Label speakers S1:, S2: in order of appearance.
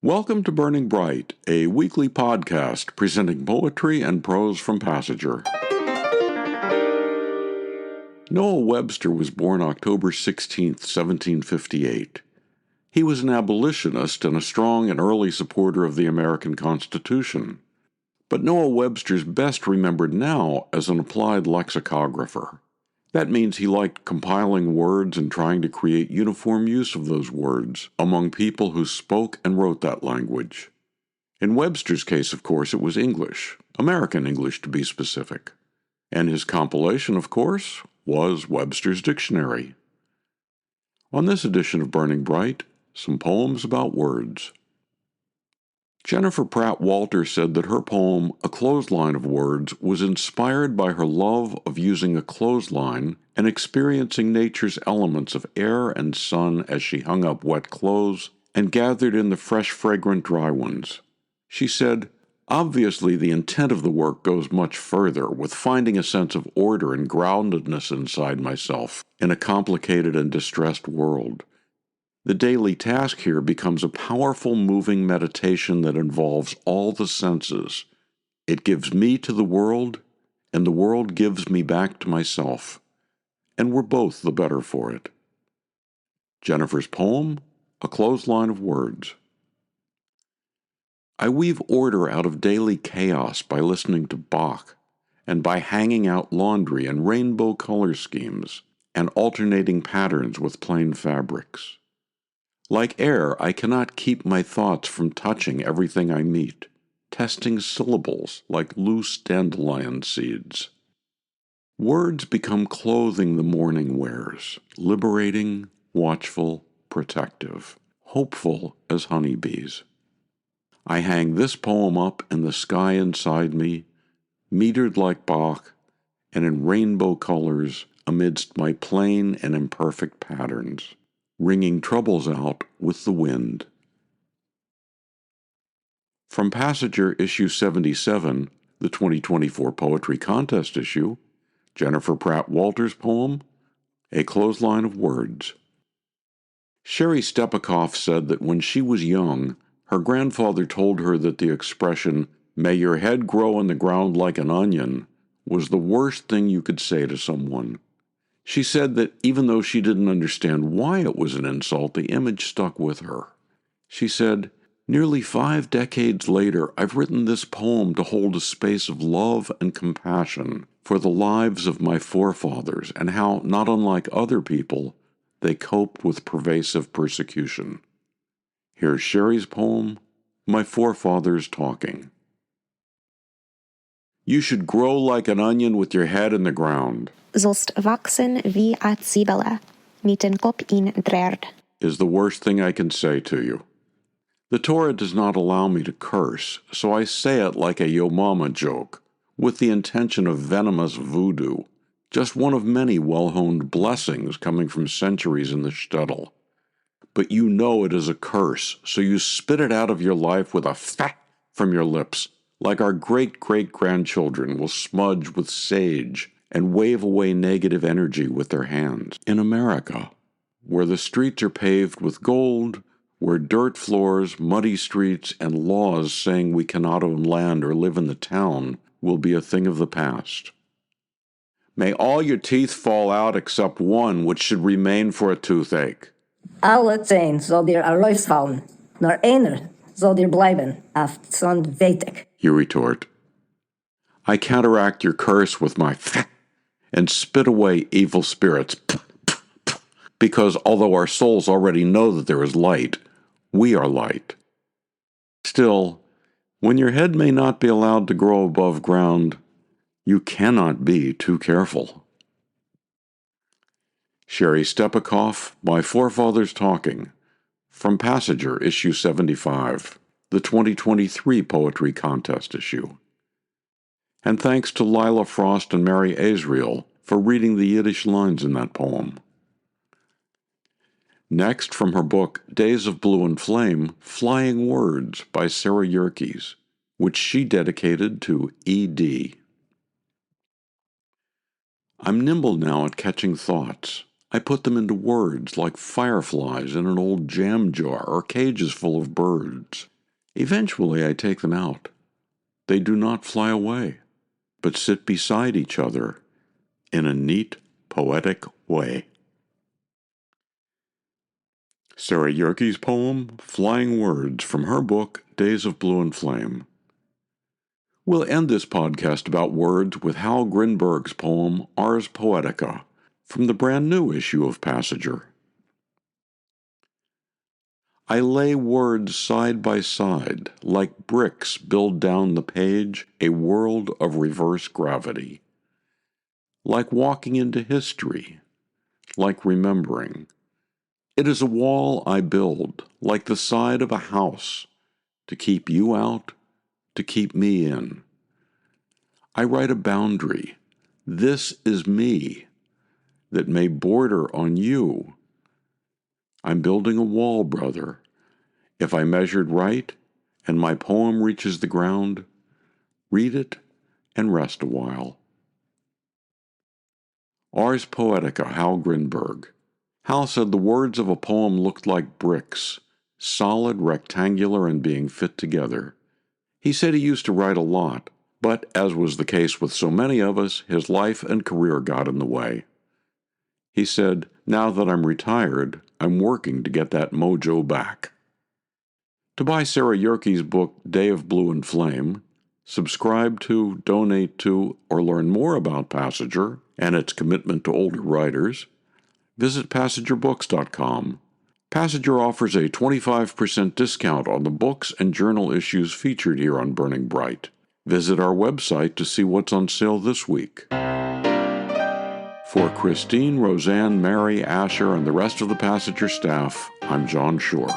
S1: Welcome to Burning Bright, a weekly podcast presenting poetry and prose from Passenger. Noah Webster was born October 16, 1758. He was an abolitionist and a strong and early supporter of the American Constitution. But Noah Webster's best remembered now as an applied lexicographer. That means he liked compiling words and trying to create uniform use of those words among people who spoke and wrote that language. In Webster's case, of course, it was English, American English to be specific. And his compilation, of course, was Webster's Dictionary. On this edition of Burning Bright, some poems about words. Jennifer Pratt-Walter said that her poem, A Clothesline of Words, was inspired by her love of using a clothesline and experiencing nature's elements of air and sun as she hung up wet clothes and gathered in the fresh, fragrant, dry ones. She said, obviously the intent of the work goes much further, with finding a sense of order and groundedness inside myself in a complicated and distressed world. The daily task here becomes a powerful, moving meditation that involves all the senses. It gives me to the world, and the world gives me back to myself. And we're both the better for it. Jennifer's poem, A Clothesline of Words. I weave order out of daily chaos by listening to Bach, and by hanging out laundry in rainbow color schemes, and alternating patterns with plain fabrics. Like air, I cannot keep my thoughts from touching everything I meet, testing syllables like loose dandelion seeds. Words become clothing the morning wears, liberating, watchful, protective, hopeful as honeybees. I hang this poem up in the sky inside me, metered like Bach, and in rainbow colors amidst my plain and imperfect patterns, wringing troubles out with the wind. From Passenger Issue 77, the 2024 Poetry Contest issue, Jennifer Pratt-Walter's poem, A Clothesline of Words. Sherri Stepakoff said that when she was young, her grandfather told her that the expression, "May your head grow in the ground like an onion," was the worst thing you could say to someone. She said that even though she didn't understand why it was an insult, the image stuck with her. She said, nearly 5 decades later, I've written this poem to hold a space of love and compassion for the lives of my forefathers and how, not unlike other people, they coped with pervasive persecution. Here's Sherri's poem, My Forefathers Talking. You should grow like an onion with your head in the ground.
S2: Sollst wachsen wie a Zwiebel, mit den Kopf in Drerd,
S1: is the worst thing I can say to you. The Torah does not allow me to curse, so I say it like a yo mama joke, with the intention of venomous voodoo, just one of many well-honed blessings coming from centuries in the shtetl. But you know it is a curse, so you spit it out of your life with a fat from your lips, like our great-great-grandchildren will smudge with sage and wave away negative energy with their hands. In America, where the streets are paved with gold, where dirt floors, muddy streets, and laws saying we cannot own land or live in the town will be a thing of the past. May all your teeth fall out except one which should remain for a toothache.
S3: Alle 10 zal dir eruit vallen, maar einer zal dir bleiben, af zo'n weet ik.
S1: You retort. I counteract your curse with my and spit away evil spirits, because although our souls already know that there is light, we are light. Still, when your head may not be allowed to grow above ground, you cannot be too careful. Sherri Stepakoff, My Forefathers Talking, from Passenger, Issue 75, the 2023 Poetry Contest issue. And thanks to Lila Frost and Mary Azriel for reading the Yiddish lines in that poem. Next, from her book Days of Blue and Flame, Flying Words by Sarah Yerkes, which she dedicated to E.D. I'm nimble now at catching thoughts. I put them into words like fireflies in an old jam jar or cages full of birds. Eventually I take them out. They do not fly away, but sit beside each other in a neat, poetic way. Sarah Yerkes' poem, Flying Words, from her book, Days of Blue and Flame. We'll end this podcast about words with Hal Grinberg's poem, Ars Poetica, from the brand new issue of Passenger. I lay words side by side, like bricks build down the page a world of reverse gravity. Like walking into history, like remembering. It is a wall I build, like the side of a house, to keep you out, to keep me in. I write a boundary. This is me, that may border on you. I'm building a wall, brother. If I measured right, and my poem reaches the ground, read it and rest a while. Ars Poetica, Hal Grinberg. Hal said the words of a poem looked like bricks, solid, rectangular, and being fit together. He said he used to write a lot, but, as was the case with so many of us, his life and career got in the way. He said, now that I'm retired, I'm working to get that mojo back. To buy Sarah Yerkes' book, Day of Blue and Flame, subscribe to, donate to, or learn more about Passenger and its commitment to older writers, visit PassengerBooks.com. Passenger offers a 25% discount on the books and journal issues featured here on Burning Bright. Visit our website to see what's on sale this week. For Christine, Roseanne, Mary, Asher, and the rest of the Passenger staff, I'm John Shore.